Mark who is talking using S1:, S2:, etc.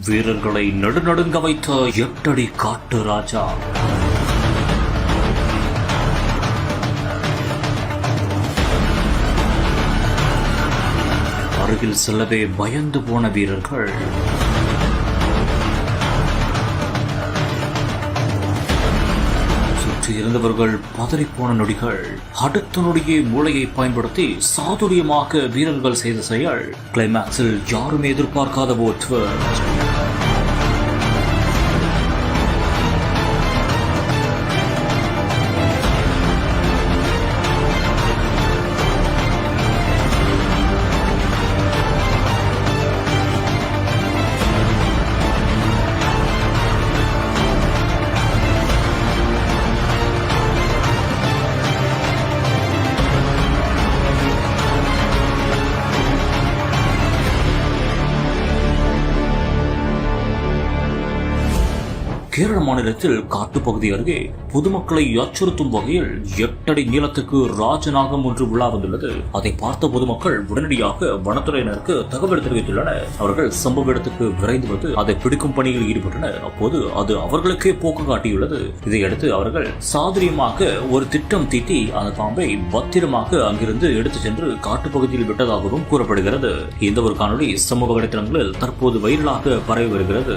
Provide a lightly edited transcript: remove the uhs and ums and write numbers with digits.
S1: வீரர்களை நடுநடுங்க வைத்த 8 அடி காட்டு ராஜா. அருகில் செல்லவே பயந்து போன வீரர்கள். சுற்றி இருந்தவர்கள் பதறிப்போன நொடிகள். அடுத்த நொடியே மூளையை பயன்படுத்தி சாதுரியமாக வீரர்கள் செய்த செயல். கிளைமேக்ஸில் யாருமே எதிர்பார்க்காத ஒரு ட்விஸ்ட். கேரள மாநிலத்தில் காட்டுப்பகுதி அருகே பொதுமக்களை அச்சுறுத்தும் வகையில் 8 அடி நீளத்துக்கு ராஜநாகம் ஒன்று உலா வந்துள்ளது. அதை பார்த்த பொதுமக்கள் உடனடியாக வனத்துறையினருக்கு தகவல் தெரிவித்துள்ளனர். அவர்கள் சம்பவ இடத்துக்கு விரைந்து வந்து அதை பிடிக்கும் பணியில் ஈடுபட்டனர். அப்போது அது அவர்களுக்கே போக்கு காட்டியுள்ளது. இதையடுத்து அவர்கள் சாதுரியமாக ஒரு திட்டம் தீட்டி அந்த பாம்பை பத்திரமாக அங்கிருந்து எடுத்துச் சென்று காட்டுப்பகுதியில் விட்டதாகவும் கூறப்படுகிறது. இந்த ஒரு காணொலி சமூக வலைதளங்களில் தற்போது வைரலாக பரவி வருகிறது.